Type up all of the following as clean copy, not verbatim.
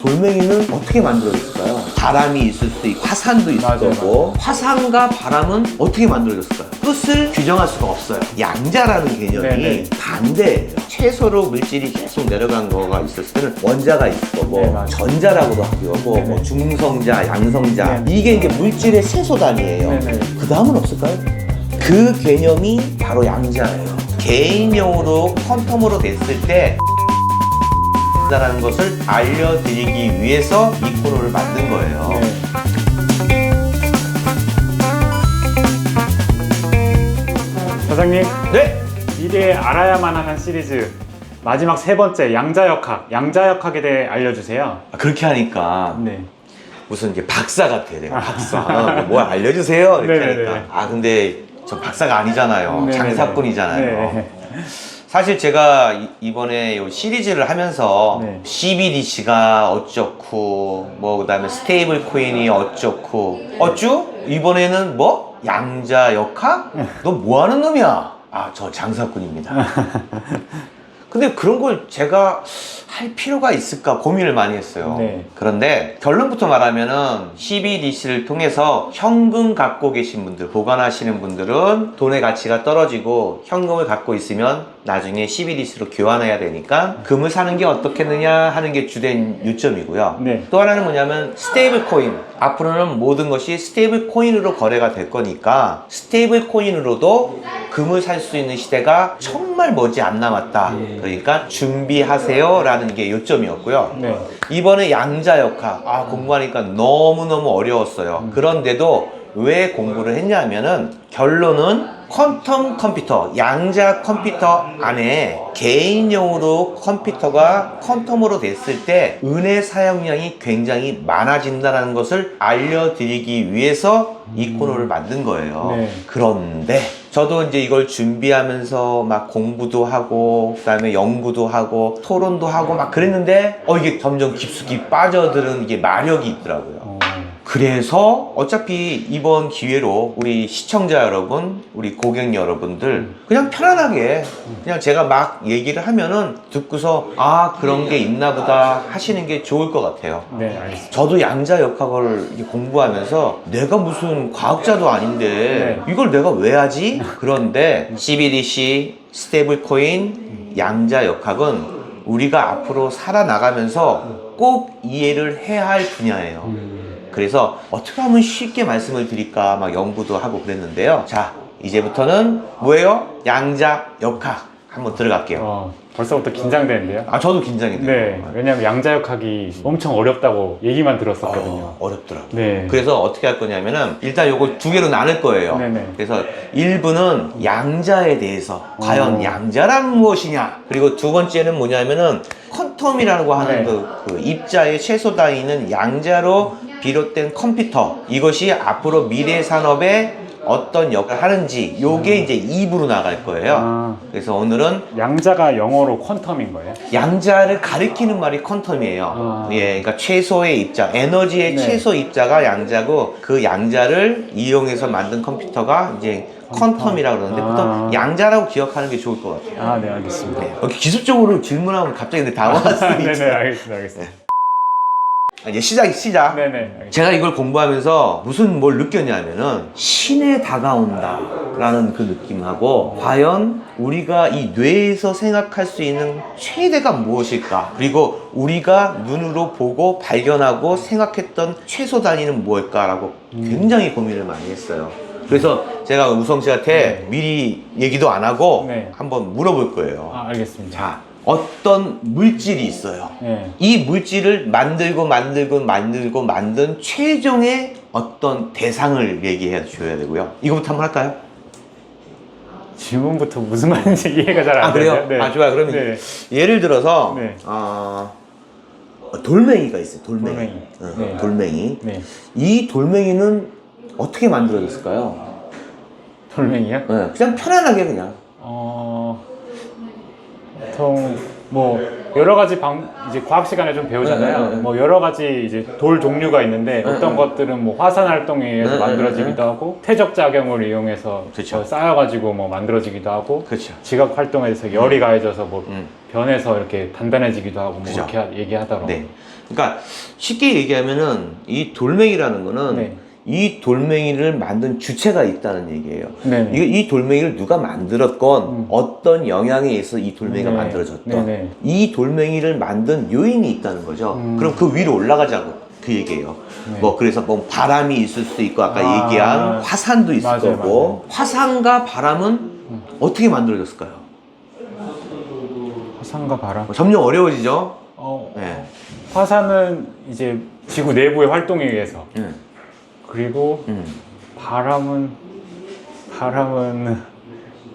돌멩이는 어떻게 만들어졌을까요? 바람이 있을 수도 있고 화산도 있을 맞아요, 거고 화산과 바람은 어떻게 만들어졌을까요? 끝을 규정할 수가 없어요. 양자라는 개념이 네네. 반대예요. 최소로 물질이 계속 내려간 거가 있었을 때는 원자가 있을 거고 네, 맞아요. 전자라고도 하고요. 뭐 네네. 중성자, 양성자 네네. 이게 이제 물질의 최소 단위예요. 네네. 그 다음은 없을까요? 그 개념이 바로 양자예요. 개인용으로 퀀텀으로 됐을 때 라는 것을 알려드리기 위해서 이 코너를 만든 거예요. 네. 사장님, 네. 미래에 알아야만 하는 시리즈 마지막 세 번째 양자역학에 대해 알려주세요. 그렇게 하니까 네. 무슨 이제 박사 같아요. 내가 박사. 뭐 알려주세요. 이렇게 네네네. 하니까. 근데 저 박사가 아니잖아요. 네네네. 장사꾼이잖아요. 네. 사실 제가 이번에 이 시리즈를 하면서 네. CBDC가 어쩌고 뭐 그다음에 스테이블 코인이 어쩌고 어쭈? 이번에는 뭐? 양자역학? 너 뭐 하는 놈이야? 저 장사꾼입니다. 근데 그런 걸 제가 할 필요가 있을까 고민을 많이 했어요. 네. 그런데 결론부터 말하면은 CBDC를 통해서 현금 갖고 계신 분들, 보관하시는 분들은 돈의 가치가 떨어지고 현금을 갖고 있으면 나중에 CBDC로 교환해야 되니까 금을 사는 게 어떻겠느냐 하는 게 주된 요점이고요. 네. 또 하나는 뭐냐면 스테이블 코인. 앞으로는 모든 것이 스테이블 코인으로 거래가 될 거니까 스테이블 코인으로도 금을 살 수 있는 시대가 정말 머지 안 남았다. 그러니까 준비하세요 라는 게 요점이었고요. 네. 이번에 양자역학 공부하니까 너무너무 어려웠어요. 그런데도 왜 공부를 했냐 하면은 결론은 퀀텀 컴퓨터, 양자 컴퓨터 안에 개인용으로 컴퓨터가 퀀텀으로 됐을 때 은의 사용량이 굉장히 많아진다는 것을 알려드리기 위해서 이 코너를 만든 거예요. 네. 그런데 저도 이제 이걸 준비하면서 막 공부도 하고 그다음에 연구도 하고 토론도 하고 막 그랬는데 이게 점점 깊숙이 빠져드는 이게 마력이 있더라고요. 그래서 어차피 이번 기회로 우리 시청자 여러분, 우리 고객 여러분들 그냥 편안하게 그냥 제가 막 얘기를 하면은 듣고서 그런 게 있나 보다 하시는 게 좋을 것 같아요. 네, 알겠습니다. 저도 양자역학을 이렇게 공부하면서 내가 무슨 과학자도 아닌데 이걸 내가 왜 하지? 그런데 CBDC, 스테이블 코인, 양자역학은 우리가 앞으로 살아나가면서 꼭 이해를 해야 할 분야예요. 그래서 어떻게 하면 쉽게 말씀을 드릴까 막 연구도 하고 그랬는데요. 자, 이제부터는 뭐예요? 양자역학 한번 들어갈게요. 벌써부터 긴장되는데요? 저도 긴장이 돼요. 네, 왜냐면 양자역학이 엄청 어렵다고 얘기만 들었었거든요. 어렵더라고요. 네. 그래서 어떻게 할 거냐면은 일단 요걸 두 개로 나눌 거예요. 네네. 그래서 1부는 양자에 대해서 과연 양자란 무엇이냐, 그리고 두 번째는 뭐냐면은 퀀텀이라고 하는 네. 그 입자의 최소 단위는 양자로 비롯된 컴퓨터, 이것이 앞으로 미래 산업에 어떤 역할을 하는지 요게 이제 2부로 나갈 거예요. 그래서 오늘은 양자가 영어로 퀀텀인 거예요? 양자를 가리키는 말이 퀀텀이에요. 그러니까 최소의 입자, 에너지의 네. 최소 입자가 양자고 그 양자를 이용해서 만든 컴퓨터가 이제 퀀텀이라고 그러는데 보통 양자라고 기억하는 게 좋을 것 같아요. 네, 알겠습니다. 이렇게 기술적으로 질문하면 갑자기 근데 당황할 수 있죠. 네네, 알겠습니다. 이제 시작. 네네, 알겠습니다. 제가 이걸 공부하면서 무슨 뭘 느꼈냐면은 신에 다가온다 라는 그 느낌하고, 과연 우리가 이 뇌에서 생각할 수 있는 최대가 무엇일까, 그리고 우리가 눈으로 보고 발견하고 생각했던 최소 단위는 무엇일까라고 굉장히 고민을 많이 했어요. 그래서 제가 우성 씨한테 미리 얘기도 안 하고 네. 한번 물어볼 거예요. 알겠습니다. 자, 어떤 물질이 있어요. 네. 이 물질을 만든 최종의 어떤 대상을 얘기해 줘야 되고요. 이거부터 한번 할까요? 질문부터 무슨 말인지 이해가 잘 안 그래요? 되네요. 네. 좋아요. 그러면 네. 예를 들어서 네. 돌멩이가 있어요. 돌멩이. 네. 돌멩이. 네. 이 돌멩이는 어떻게 만들어졌을까요? 돌멩이요? 네, 그냥 편안하게 그냥. 보통 뭐 여러 가지 이제 과학 시간에 좀 배우잖아요. 뭐 여러 가지 이제 돌 종류가 있는데 어떤 것들은 뭐 화산 활동에 의해서 만들어지기도 하고 태적 작용을 이용해서 그쵸. 쌓여가지고 뭐 만들어지기도 하고, 그렇죠. 지각 활동에서 열이 가해져서 뭐 변해서 이렇게 단단해지기도 하고 뭐 그죠. 이렇게 얘기하더라고요. 네. 그러니까 쉽게 얘기하면은 이 돌멩이라는 거는 네. 이 돌멩이를 만든 주체가 있다는 얘기예요. 네네. 이 돌멩이를 누가 만들었건 어떤 영향에 의해서 이 돌멩이가 네. 만들어졌던 네네. 이 돌멩이를 만든 요인이 있다는 거죠. 그럼 그 위로 올라가자고 그 얘기예요. 네. 뭐 그래서 뭐 바람이 있을 수도 있고 아까 아, 얘기한 화산도 있을 맞아요, 거고 맞아요. 화산과 바람은 어떻게 만들어졌을까요? 화산과 바람. 점점 어려워지죠. 네. 화산은 이제 지구 내부의 활동에 의해서. 그리고 바람은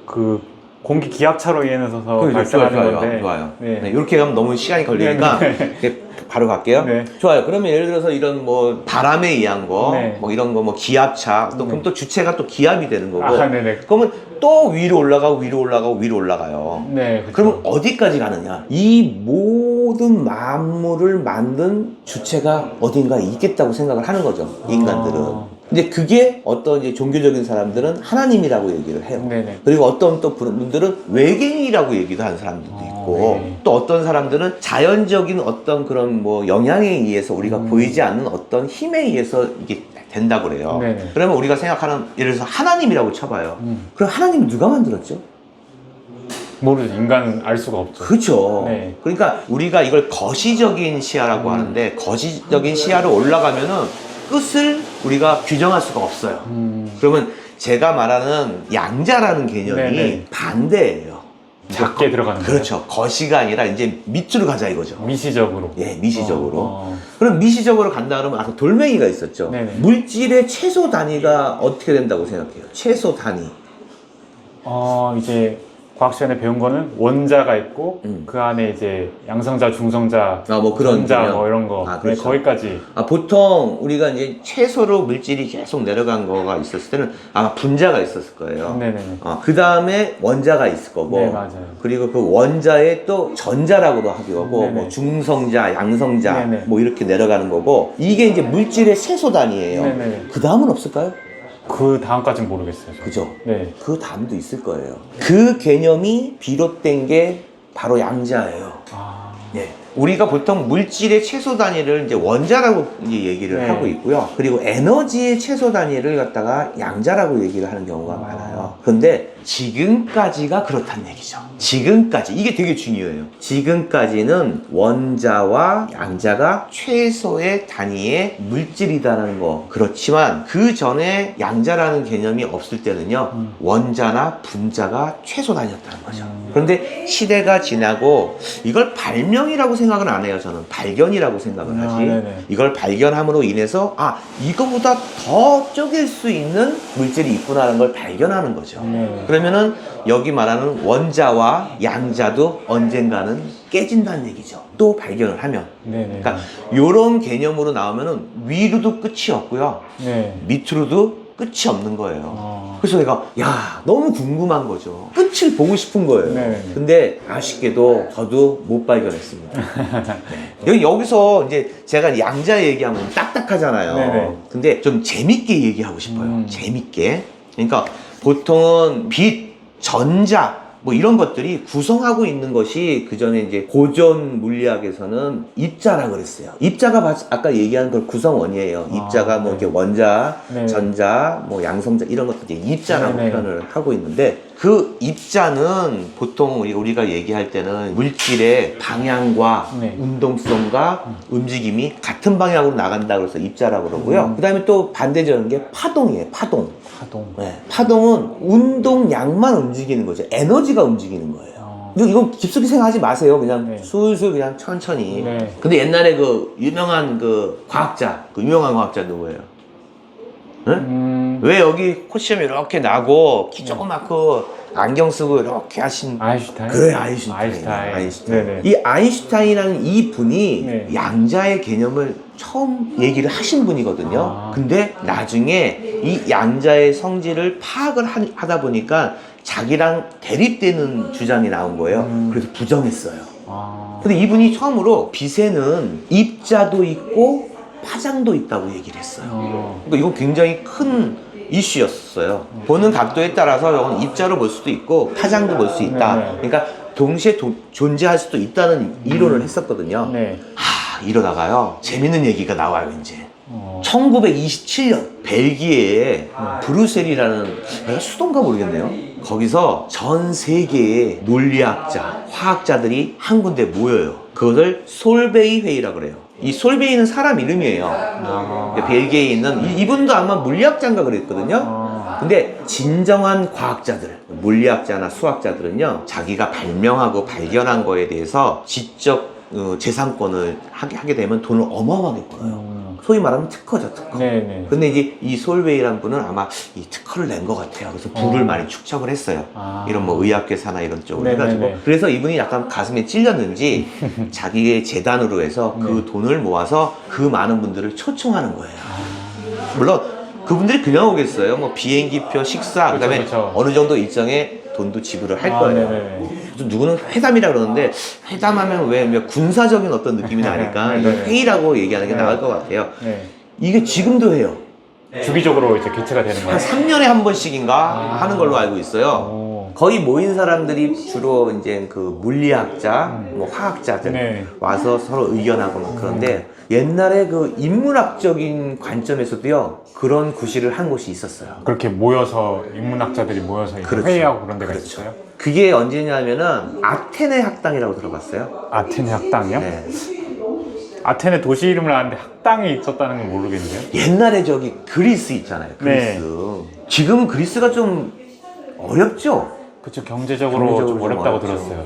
그 공기 기압차로 인해서 발생하는 건데. 좋아요. 네. 네, 이렇게 가면 너무 시간이 걸리니까 이렇게 바로 갈게요. 네. 좋아요. 그러면 예를 들어서 이런 뭐 바람에 의한 거, 네. 뭐 이런 거, 뭐 기압차, 또 그럼 또 주체가 또 기압이 되는 거고. 아, 네네. 그러면 또 위로 올라가고 위로 올라가고 위로 올라가요. 네, 그렇죠. 그러면 어디까지 가느냐? 이 모든 만물을 만든 주체가 어딘가 있겠다고 생각을 하는 거죠. 인간들은. 근데 그게 어떤 이제 종교적인 사람들은 하나님이라고 얘기를 해요. 네네. 그리고 어떤 또 분들은 외계인이라고 얘기도 하는 사람들도 있고, 네. 또 어떤 사람들은 자연적인 어떤 그런 뭐 영향에 의해서 우리가 보이지 않는 어떤 힘에 의해서 이게 된다고 그래요. 네네. 그러면 우리가 생각하는, 예를 들어서 하나님이라고 쳐봐요. 그럼 하나님은 누가 만들었죠? 모르죠. 인간은 알 수가 없죠. 그렇죠. 네. 그러니까 우리가 이걸 거시적인 시야라고 하는데, 거시적인 시야로 올라가면은 끝을 우리가 규정할 수가 없어요. 그러면 제가 말하는 양자라는 개념이 네네. 반대예요. 작게 들어가는 거예요? 그렇죠. 거시가 아니라 이제 밑으로 가자 이거죠. 미시적으로. 예, 미시적으로. 어. 그럼 미시적으로 간다 그러면 아까 돌멩이가 있었죠. 네네. 물질의 최소 단위가 어떻게 된다고 생각해요? 최소 단위. 이제 과학 시간에 배운 거는 원자가 있고 그 안에 이제 양성자, 중성자, 뭐 그런 전자 개념. 뭐 이런 거. 아, 그렇죠. 네, 거기까지. 보통 우리가 이제 최소로 물질이 계속 내려간 거가 있었을 때는 아마 분자가 있었을 거예요. 네네네. 그 다음에 원자가 있을 거고, 네, 맞아요. 그리고 그 원자에 또 전자라고도 하기도 하고, 네네. 뭐 중성자, 양성자, 네네. 뭐 이렇게 내려가는 거고, 이게 이제 물질의 최소 단위예요. 네네. 그 다음은 없을까요? 그 다음까지는 모르겠어요. 저는. 그죠? 네. 그 다음도 있을 거예요. 그 개념이 비롯된 게 바로 양자예요. 네. 우리가 보통 물질의 최소 단위를 이제 원자라고 이제 얘기를 네. 하고 있고요. 그리고 에너지의 최소 단위를 갖다가 양자라고 얘기를 하는 경우가 많아요. 그런데 지금까지가 그렇다는 얘기죠. 지금까지. 이게 되게 중요해요. 지금까지는 원자와 양자가 최소의 단위의 물질이다라는 거. 그렇지만 그 전에 양자라는 개념이 없을 때는요. 원자나 분자가 최소 단위였다는 거죠. 그런데 시대가 지나고 이걸 발명이라고 생각은 안 해요. 저는 발견이라고 생각을 하지. 네네. 이걸 발견함으로 인해서 이거보다 더 쪼갤 수 있는 물질이 있구나라는 걸 발견하는 거죠. 네. 그러면은 여기 말하는 원자와 양자도 언젠가는 깨진다는 얘기죠. 또 발견을 하면. 네네. 그러니까 요런 개념으로 나오면은 위로도 끝이 없고요. 네. 밑으로도 끝이 없는 거예요. 그래서 내가 너무 궁금한 거죠. 끝을 보고 싶은 거예요. 네네. 근데 아쉽게도 저도 못 발견했습니다. 네. 여기서 이제 제가 양자 얘기하면 딱딱하잖아요. 네네. 근데 좀 재밌게 얘기하고 싶어요. 재밌게. 그러니까 보통은 빛, 전자 뭐 이런 것들이 구성하고 있는 것이 그 전에 이제 고전 물리학에서는 입자라 그랬어요. 입자가 아까 얘기한 걸 구성원이에요. 입자가 뭐 이렇게 원자, 네. 전자, 뭐 양성자 이런 것들이 입자라고 네네. 표현을 하고 있는데 그 입자는 보통 우리가 얘기할 때는 물질의 방향과 네. 운동성과 움직임이 같은 방향으로 나간다 그래서 입자라고 그러고요. 그 다음에 또 반대적인 게 파동이에요. 파동. 네. 파동은 운동량만 움직이는 거죠. 에너지가 움직이는 거예요. 이거 깊숙이 생각하지 마세요. 그냥 네. 술술 그냥 천천히. 네. 근데 옛날에 그 유명한 그 과학자, 그 유명한 과학자 누구예요? 응? 왜 여기 코시험이 이렇게 나고 키 조그맣고 안경 쓰고 이렇게 하신 아인슈타인? 그래 아인슈타인. 네네. 이 아인슈타인이라는 이 분이 네. 양자의 개념을 처음 얘기를 하신 분이거든요. 근데 나중에 이 양자의 성질을 파악을 하다 보니까 자기랑 대립되는 주장이 나온 거예요. 그래서 부정했어요. 근데 이분이 처음으로 빛에는 입자도 있고 파장도 있다고 얘기를 했어요. 그러니까 이건 굉장히 큰 이슈였어요. 보는 각도에 따라서 이건 입자로 볼 수도 있고 파장도 볼 수 있다. 네. 그러니까 동시에 존재할 수도 있다는 이론을 했었거든요. 네. 이러다가요 재밌는 얘기가 나와요 이제. 1927년 벨기에에 브루셀이라는 내가 수도인가 모르겠네요. 거기서 전 세계의 논리학자, 화학자들이 한 군데 모여요. 그것을 솔베이 회의라고 그래요. 이 솔베이는 사람 이름이에요. 벨기에에 있는 이분도 아마 물리학자인가 그랬거든요. 근데 진정한 과학자들, 물리학자나 수학자들은요 자기가 발명하고 발견한 거에 대해서 지적 재산권을 하게 되면 돈을 어마어마하게 벌어요. 소위 말하면 특허죠, 특허. 네네. 근데 이제 이 솔베이라는 분은 아마 이 특허를 낸 것 같아요. 그래서 부를 많이 축적을 했어요. 이런 뭐 의학회사나 이런 쪽으로 해가지고. 그래서 이분이 약간 가슴에 찔렸는지 자기의 재단으로 해서 그 돈을 모아서 그 많은 분들을 초청하는 거예요. 물론 그분들이 그냥 오겠어요. 뭐 비행기표, 식사, 그다음에 그쵸. 어느 정도 일정의 돈도 지불을 할 거예요. 누구는 회담이라 그러는데 회담하면 왜 군사적인 어떤 느낌이 나니까 이건 회의라고 얘기하는 게 나을 것 같아요. 이게 지금도 해요. 주기적으로 이제 개최가 되는 거예요? 한 3년에 한 번씩인가 하는 걸로 알고 있어요. 거의 모인 사람들이 주로 이제 그 물리학자, 뭐 화학자들 와서 서로 의견하고 막 그런데 옛날에 그 인문학적인 관점에서도요 그런 구실을 한 곳이 있었어요. 그렇게 모여서 인문학자들이 모여서 그렇죠. 회의하고 그런 데가 그렇죠. 있어요? 그게 언제냐면은 아테네 학당이라고 들어봤어요? 아테네 학당이요? 네. 아테네 도시 이름을 아는데 학당이 있었다는 건 모르겠는데요? 옛날에 저기 그리스 있잖아요. 그리스. 지금은 그리스가 좀 어렵죠? 그쵸, 경제적으로 좀 어렵다고 들었어요.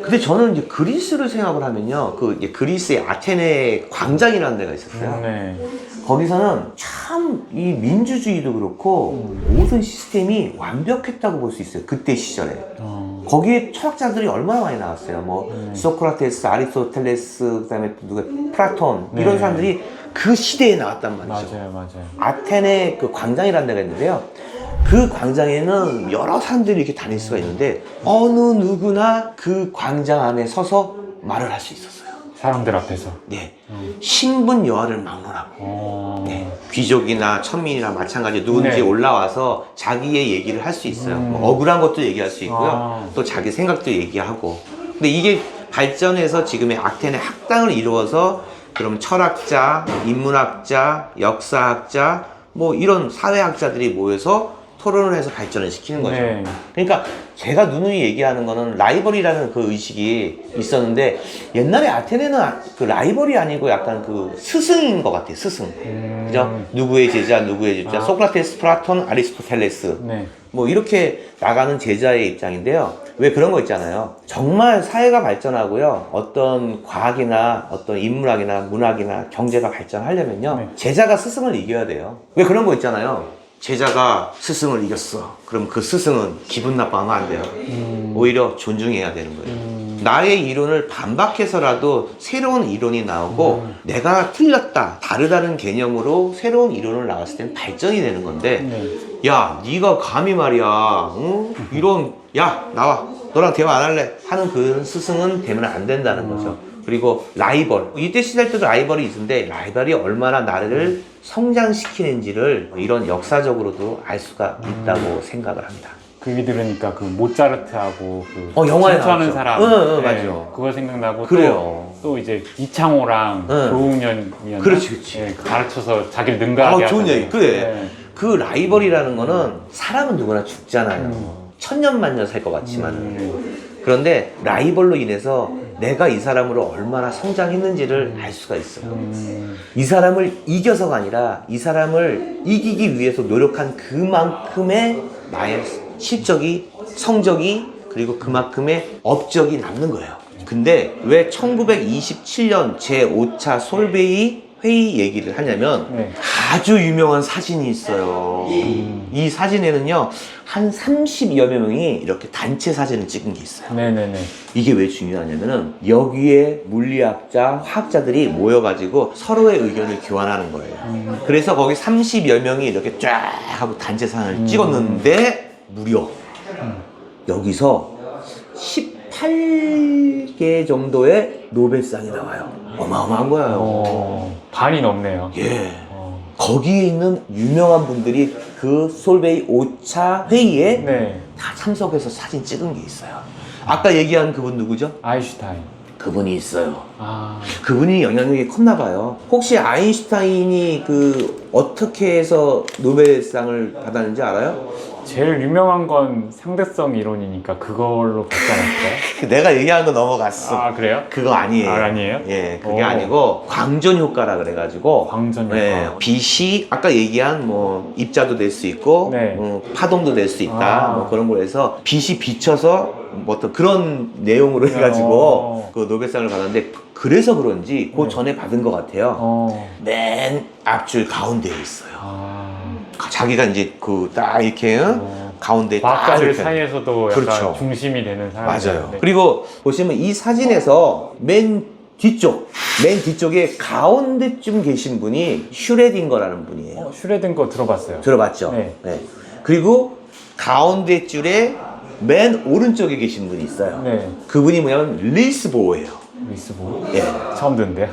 근데 저는 이제 그리스를 생각을 하면요. 그 이제 그리스의 아테네 광장이라는 데가 있었어요. 거기서는 참 이 민주주의도 그렇고 모든 시스템이 완벽했다고 볼 수 있어요. 그때 시절에. 거기에 철학자들이 얼마나 많이 나왔어요. 뭐 소크라테스, 아리스토텔레스, 그다음에 누가 플라톤 이런 사람들이 그 시대에 나왔단 말이죠. 맞아요. 아테네 그 광장이라는 데가 있는데요. 그 광장에는 여러 사람들이 이렇게 다닐 수가 있는데 어느 누구나 그 광장 안에 서서 말을 할 수 있었어요. 사람들 앞에서. 네. 신분 여하를 막론하고 네. 귀족이나 천민이나 마찬가지 누군지 올라와서 자기의 얘기를 할 수 있어요. 뭐 억울한 것도 얘기할 수 있고요. 또 자기 생각도 얘기하고. 근데 이게 발전해서 지금의 아테네 학당을 이루어서 그럼 철학자, 인문학자, 역사학자 뭐 이런 사회학자들이 모여서 토론을 해서 발전을 시키는 거죠. 그러니까 제가 누누이 얘기하는 거는 라이벌이라는 그 의식이 있었는데 옛날에 아테네는 그 라이벌이 아니고 약간 그 스승인 것 같아요. 스승. 그죠? 누구의 제자, 누구의 제자. 소크라테스, 플라톤, 아리스토텔레스. 뭐 이렇게 나가는 제자의 입장인데요. 왜 그런 거 있잖아요. 정말 사회가 발전하고요. 어떤 과학이나 어떤 인문학이나 문학이나 경제가 발전하려면요. 제자가 스승을 이겨야 돼요. 왜 그런 거 있잖아요. 제자가 스승을 이겼어. 그럼 그 스승은 기분 나빠하면 안 돼요. 오히려 존중해야 되는 거예요. 나의 이론을 반박해서라도 새로운 이론이 나오고 내가 틀렸다, 다르다는 개념으로 새로운 이론을 나왔을 때는 발전이 되는 건데 야, 네가 감히 말이야 이런 야, 나와. 너랑 대화 안 할래. 하는 그런 스승은 되면 안 된다는 거죠. 그리고 라이벌. 이때 시절 때도 라이벌이 있는데 라이벌이 얼마나 나를 성장시키는지를 이런 역사적으로도 알 수가 있다고 생각을 합니다. 그 얘기 들으니까 그 모차르트하고 그 영화에 질투하는 나왔죠. 사람. 맞아. 그거 생각나고 그래요. 또 이제 이창호랑 조웅현이었나? 그렇지. 가르쳐서 자기를 능가하게 좋은 하잖아요. 얘기. 그래. 그 라이벌이라는 거는 사람은 누구나 죽잖아요. 천년만년 살 것 같지만 그런데 라이벌로 인해서 내가 이 사람으로 얼마나 성장했는지를 알 수가 있어요. 이 사람을 이겨서가 아니라 이 사람을 이기기 위해서 노력한 그만큼의 나의 실적이, 성적이, 그리고 그만큼의 업적이 남는 거예요. 근데 왜 1927년 제5차 솔베이 회의 얘기를 하냐면 아주 유명한 사진이 있어요. 이 사진에는요 한 30여 명이 이렇게 단체 사진을 찍은 게 있어요. 이게 왜 중요하냐면은 여기에 물리학자, 화학자들이 모여가지고 서로의 의견을 교환하는 거예요. 그래서 거기 30여 명이 이렇게 쫙 하고 단체 사진을 찍었는데 무려 여기서 18개 정도의 노벨상이 나와요. 어마어마한 거예요. 반이 넘네요. 예. 거기에 있는 유명한 분들이 그 솔베이 5차 회의에 다 참석해서 사진 찍은 게 있어요. 아까 얘기한 그분 누구죠? 아인슈타인. 그분이 있어요. 아, 그분이 영향력이 컸나 봐요. 혹시 아인슈타인이 그 어떻게 해서 노벨상을 받았는지 알아요? 제일 유명한 건 상대성 이론이니까 그걸로 받지 않았을까요? 내가 얘기한 거 넘어갔어. 아, 그래요? 그거 아니에요. 아, 아니에요? 예, 그게 오. 아니고 광전 효과라 그래가지고 광전 효과. 예, 빛이 아까 얘기한 뭐 입자도 될 수 있고 네. 파동도 될 수 있다 아. 뭐 그런 걸 해서 빛이 비쳐서 뭐 어떤 그런 내용으로 해가지고 어. 그 노벨상을 받았는데 그래서 그런지 그 네. 전에 받은 것 같아요. 맨 앞줄 가운데에 있어요. 아. 자기가 이제 그 딱 이렇게 가운데 딱 과학자들 이렇게. 사이에서도 약간 그렇죠. 중심이 되는 사람. 맞아요. 그리고 보시면 이 사진에서 맨 뒤쪽에 가운데쯤 계신 분이 슈레딩거라는 분이에요. 슈레딩거 들어봤어요. 들어봤죠? 네. 그리고 가운데 줄에 맨 오른쪽에 계신 분이 있어요. 네. 그분이 뭐냐면 릴스 보어예요. 리스보. 예. 처음 듣는데요.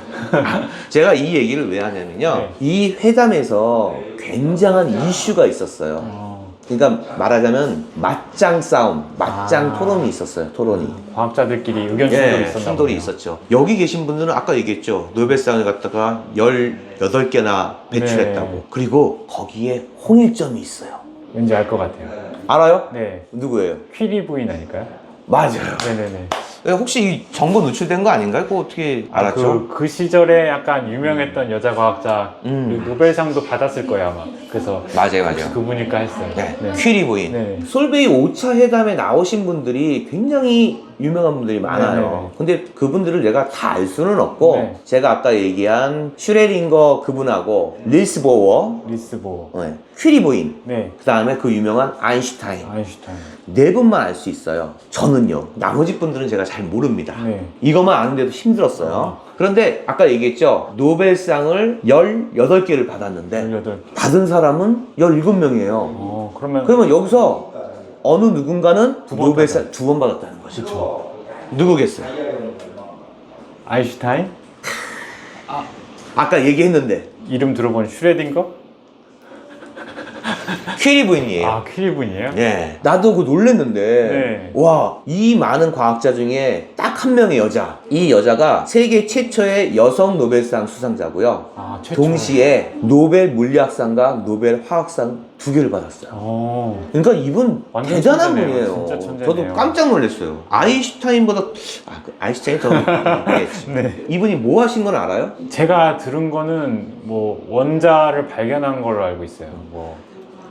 제가 이 얘기를 왜 하냐면요. 네. 이 회담에서 굉장한 이슈가 있었어요. 그러니까 말하자면 맞짱 싸움, 맞짱 토론이 있었어요. 토론이. 과학자들끼리 의견 충돌이 있었나 충돌이 보네요. 있었죠. 여기 계신 분들은 아까 얘기했죠. 노벨상을 갖다가 18개나 배출했다고. 네. 그리고 거기에 홍일점이 있어요. 왠지 알 것 같아요. 알아요? 네. 누구예요? 퀴리 부인 아닐까요? 맞아요. 네네네. 혹시 이 정보 노출된 거 아닌가요? 그거 어떻게 알았죠? 그 시절에 약간 유명했던 여자 과학자 그리고 노벨상도 받았을 거예요 아마. 그래서 맞아요. 혹시 그분일까 했어요. 네. 네. 퀴리 부인. 네. 솔베이 5차 회담에 나오신 분들이 굉장히 유명한 분들이 많아요. 네네네. 근데 그분들을 내가 다 알 수는 없고 네. 제가 아까 얘기한 슈레딩거 그분하고 릴스 보어, 리스보. 퀴리 부인, 네. 그 다음에 그 유명한 아인슈타인 아인슈타인. 네 분만 알 수 있어요. 저는요. 나머지 분들은 제가 잘 모릅니다. 네. 이것만 아는데도 힘들었어요. 그런데 아까 얘기했죠. 노벨상을 18개를 받았는데 18. 받은 사람은 17명이에요. 그러면 그러면 여기서 어느 누군가는 두번 노벨상 2번 받았다는 거죠. 그렇죠. 누구겠어요? 아인슈타인? 아까 얘기했는데 이름 들어본 슈레딩거? 퀴리 부인이에요. 아, 퀴리 분이에요? 예. 나도 그 놀랬는데, 네. 와, 이 많은 과학자 중에 딱 한 명의 여자. 이 여자가 세계 최초의 여성 노벨상 수상자고요. 아, 최초. 동시에 노벨 물리학상과 노벨 화학상 2개를 받았어요. 그러니까 이분 완전 대단한 천재네요. 분이에요. 진짜 천재네요. 저도 깜짝 놀랐어요. 아인슈타인보다, 아인슈타인이 더 높겠지. 네. 이분이 뭐 하신 건 알아요? 제가 들은 거는 뭐 원자를 발견한 걸로 알고 있어요. 뭐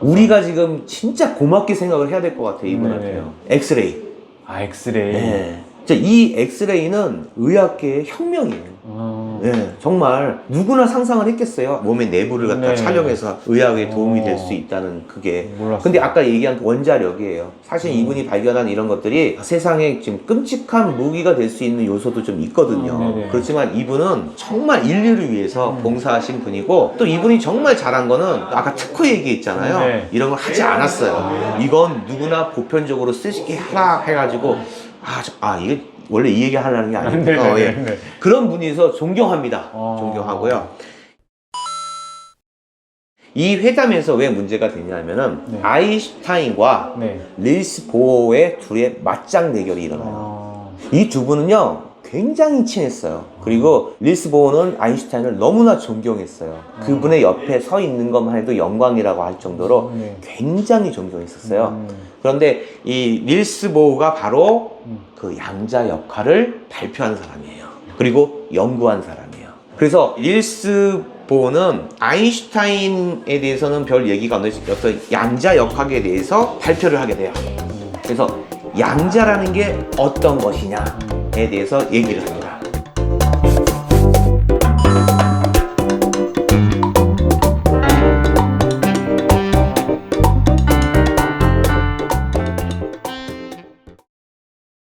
우리가 지금 진짜 고맙게 생각을 해야 될 것 같아요, 이분한테요. 엑스레이. 엑스레이. 네. 이 엑스레이는 의학계의 혁명이에요. 네, 정말 누구나 상상을 했겠어요. 몸의 내부를 갖다 네. 촬영해서 의학에 도움이 될 수 있다는 그게. 몰랐어요. 근데 아까 얘기한 그 원자력이에요. 사실 이분이 발견한 이런 것들이 세상에 지금 끔찍한 무기가 될 수 있는 요소도 좀 있거든요. 네네. 그렇지만 이분은 정말 인류를 위해서 봉사하신 분이고 또 이분이 정말 잘한 거는 아까 특허 얘기했잖아요. 네. 이런 걸 하지 않았어요. 이건 누구나 보편적으로 쓰시게 하라 해가지고 이게 원래 이 얘기 하려는 게 아니에요. 네네네. 그런 분이서 존경합니다. 존경하고요. 이 회담에서 왜 문제가 되냐면은 네. 아인슈타인과 네. 릴스 보어의 둘의 맞짱 대결이 일어나요. 이 두 분은요 굉장히 친했어요. 그리고 릴스 보어는 아인슈타인을 너무나 존경했어요. 그분의 옆에 서 있는 것만 해도 영광이라고 할 정도로 네. 굉장히 존경했었어요. 그런데 이 릴스 보어가 바로 그 양자 역할을 발표한 사람이에요. 그리고 연구한 사람이에요. 그래서 릴스 보어는 아인슈타인에 대해서는 별 얘기가 없는데 어떤 양자 역학에 대해서 발표를 하게 돼요. 그래서 양자라는 게 어떤 것이냐에 대해서 얘기를 합니다.